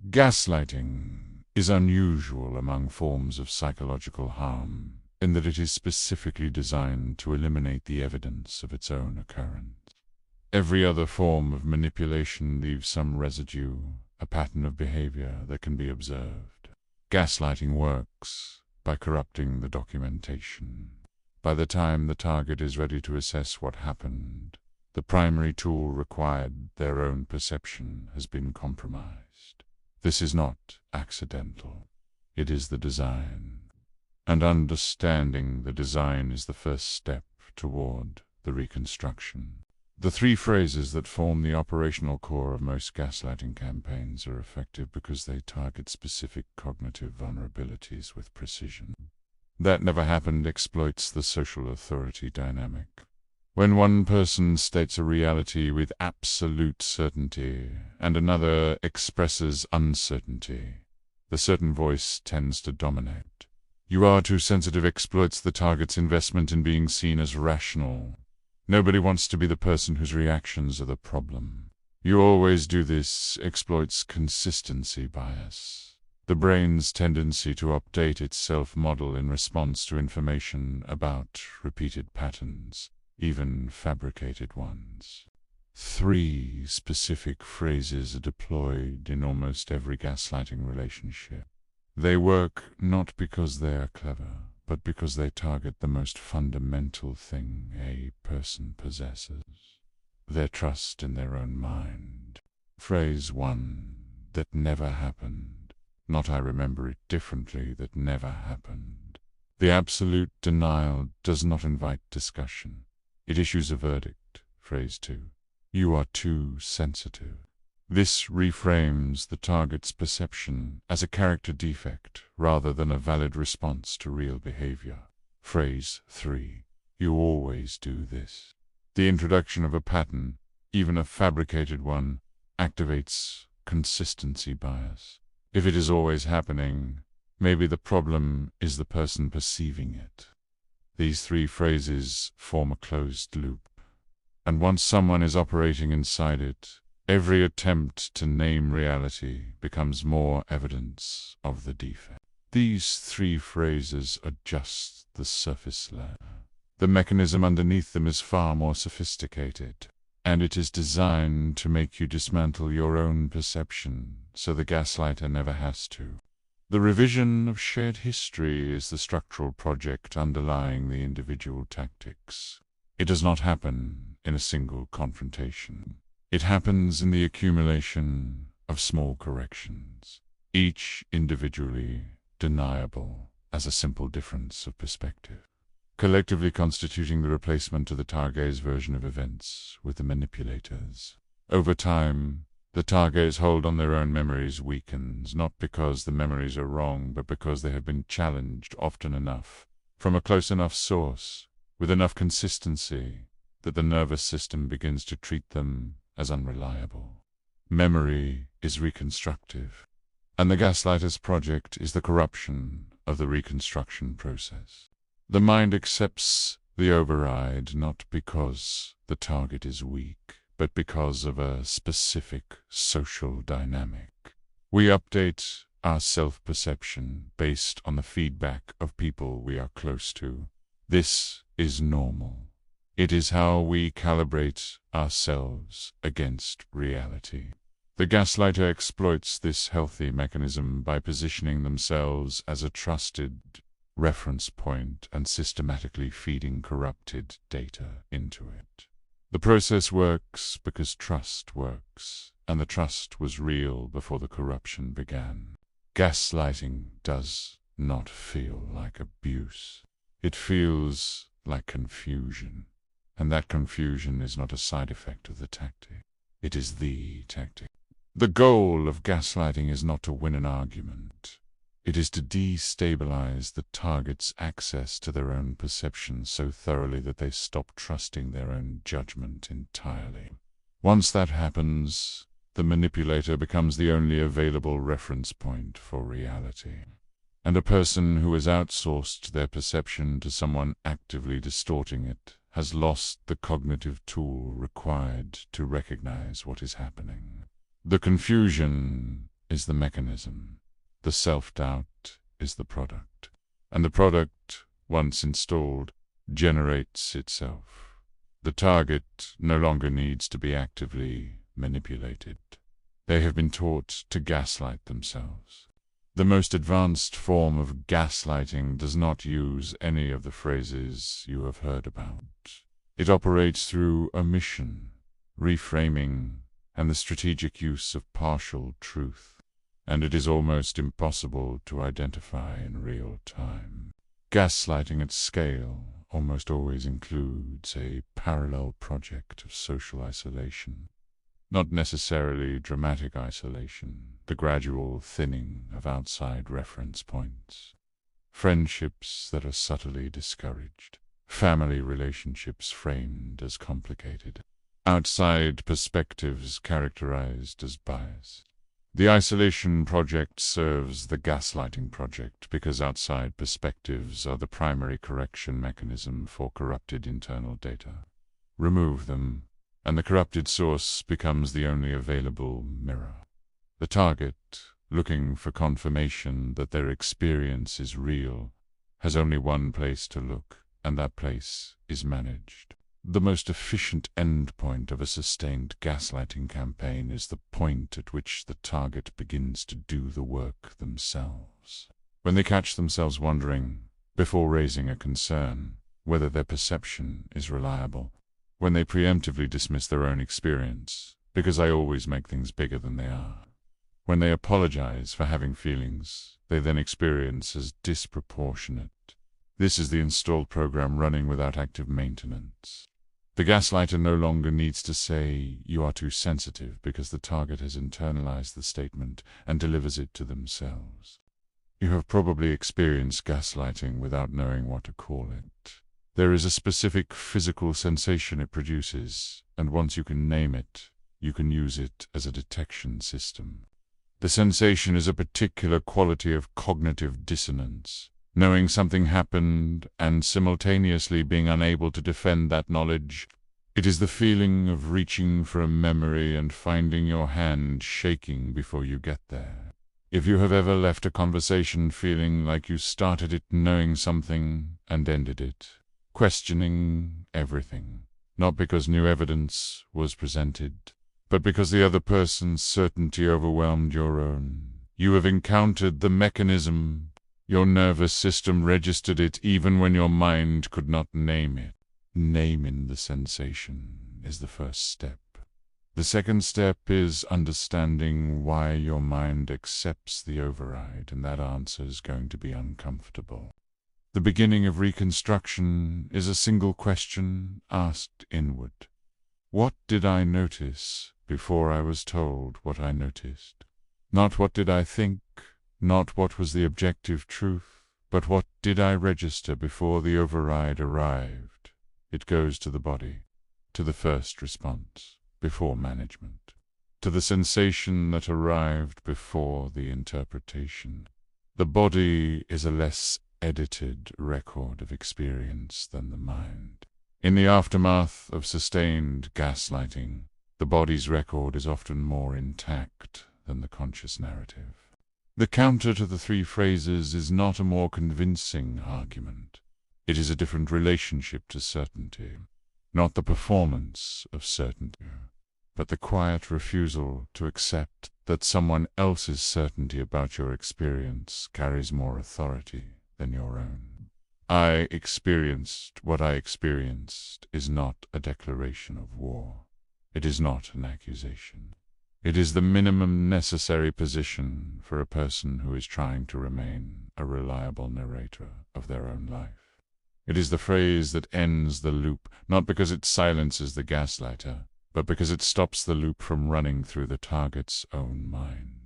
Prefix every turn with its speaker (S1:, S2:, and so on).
S1: Gaslighting is unusual among forms of psychological harm in that it is specifically designed to eliminate the evidence of its own occurrence. Every other form of manipulation leaves some residue, a pattern of behavior that can be observed. Gaslighting works by corrupting the documentation. By the time the target is ready to assess what happened, the primary tool required, their own perception, has been compromised. This is not accidental. It is the design. And understanding the design is the first step toward the reconstruction. The three phrases that form the operational core of most gaslighting campaigns are effective because they target specific cognitive vulnerabilities with precision. That never happened exploits the social authority dynamic. When one person states a reality with absolute certainty and another expresses uncertainty, the certain voice tends to dominate. "You are too sensitive" exploits the target's investment in being seen as rational. Nobody wants to be the person whose reactions are the problem. "You always do this" exploits consistency bias, the brain's tendency to update its self-model in response to information about repeated patterns, even fabricated ones. Three specific phrases are deployed in almost every gaslighting relationship. They work not because they are clever, but because they target the most fundamental thing a person possesses: their trust in their own mind. Phrase 1: that never happened. Not "I remember it differently," that never happened. The absolute denial does not invite discussion. It issues a verdict. Phrase 2: you are too sensitive. This reframes the target's perception as a character defect rather than a valid response to real behavior. Phrase 3: you always do this. The introduction of a pattern, even a fabricated one, activates consistency bias. If it is always happening, maybe the problem is the person perceiving it. These three phrases form a closed loop, and once someone is operating inside it, every attempt to name reality becomes more evidence of the defect. These three phrases are just the surface layer. The mechanism underneath them is far more sophisticated, and it is designed to make you dismantle your own perception so the gaslighter never has to. The revision of shared history is the structural project underlying the individual tactics. It does not happen in a single confrontation. It happens in the accumulation of small corrections, each individually deniable as a simple difference of perspective, collectively constituting the replacement of the target's version of events with the manipulator's. Over time, the target's hold on their own memories weakens, not because the memories are wrong, but because they have been challenged often enough, from a close enough source, with enough consistency, that the nervous system begins to treat them as unreliable. Memory is reconstructive, and the gaslighter's project is the corruption of the reconstruction process. The mind accepts the override not because the target is weak, but because of a specific social dynamic. We update our self-perception based on the feedback of people we are close to. This is normal. It is how we calibrate ourselves against reality. The gaslighter exploits this healthy mechanism by positioning themselves as a trusted reference point and systematically feeding corrupted data into it. The process works because trust works, and the trust was real before the corruption began. Gaslighting does not feel like abuse. It feels like confusion, and that confusion is not a side effect of the tactic. It is the tactic. The goal of gaslighting is not to win an argument. It is to destabilize the target's access to their own perception so thoroughly that they stop trusting their own judgment entirely. Once that happens, the manipulator becomes the only available reference point for reality. And a person who has outsourced their perception to someone actively distorting it has lost the cognitive tool required to recognize what is happening. The confusion is the mechanism. The self-doubt is the product. And the product, once installed, generates itself. The target no longer needs to be actively manipulated. They have been taught to gaslight themselves. The most advanced form of gaslighting does not use any of the phrases you have heard about. It operates through omission, reframing, and the strategic use of partial truth, and it is almost impossible to identify in real time. Gaslighting at scale almost always includes a parallel project of social isolation. Not necessarily dramatic isolation, the gradual thinning of outside reference points. Friendships that are subtly discouraged. Family relationships framed as complicated. Outside perspectives characterized as biased. The isolation project serves the gaslighting project because outside perspectives are the primary correction mechanism for corrupted internal data. Remove them, and the corrupted source becomes the only available mirror. The target, looking for confirmation that their experience is real, has only one place to look, and that place is managed. The most efficient endpoint of a sustained gaslighting campaign is the point at which the target begins to do the work themselves. When they catch themselves wondering, before raising a concern, whether their perception is reliable. When they preemptively dismiss their own experience, because I always make things bigger than they are. When they apologize for having feelings they then experience as disproportionate. This is the installed program running without active maintenance. The gaslighter no longer needs to say, "You are too sensitive," because the target has internalized the statement and delivers it to themselves. You have probably experienced gaslighting without knowing what to call it. There is a specific physical sensation it produces, and once you can name it, you can use it as a detection system. The sensation is a particular quality of cognitive dissonance, knowing something happened and simultaneously being unable to defend that knowledge. It is the feeling of reaching for a memory and finding your hand shaking before you get there. If you have ever left a conversation feeling like you started it knowing something and ended it, questioning everything, not because new evidence was presented, but because the other person's certainty overwhelmed your own. You have encountered the mechanism. Your nervous system registered it even when your mind could not name it. Naming the sensation is the first step. The second step is understanding why your mind accepts the override, and that answer is going to be uncomfortable. The beginning of reconstruction is a single question asked inward. What did I notice before I was told what I noticed? Not what did I think, not what was the objective truth, but what did I register before the override arrived? It goes to the body, to the first response, before management, to the sensation that arrived before the interpretation. The body is a less edited record of experience than the mind. In the aftermath of sustained gaslighting, the body's record is often more intact than the conscious narrative. The counter to the three phrases is not a more convincing argument. It is a different relationship to certainty, not the performance of certainty, but the quiet refusal to accept that someone else's certainty about your experience carries more authority than your own. I experienced what I experienced is not a declaration of war. It is not an accusation. It is the minimum necessary position for a person who is trying to remain a reliable narrator of their own life. It is the phrase that ends the loop, not because it silences the gaslighter, but because it stops the loop from running through the target's own mind.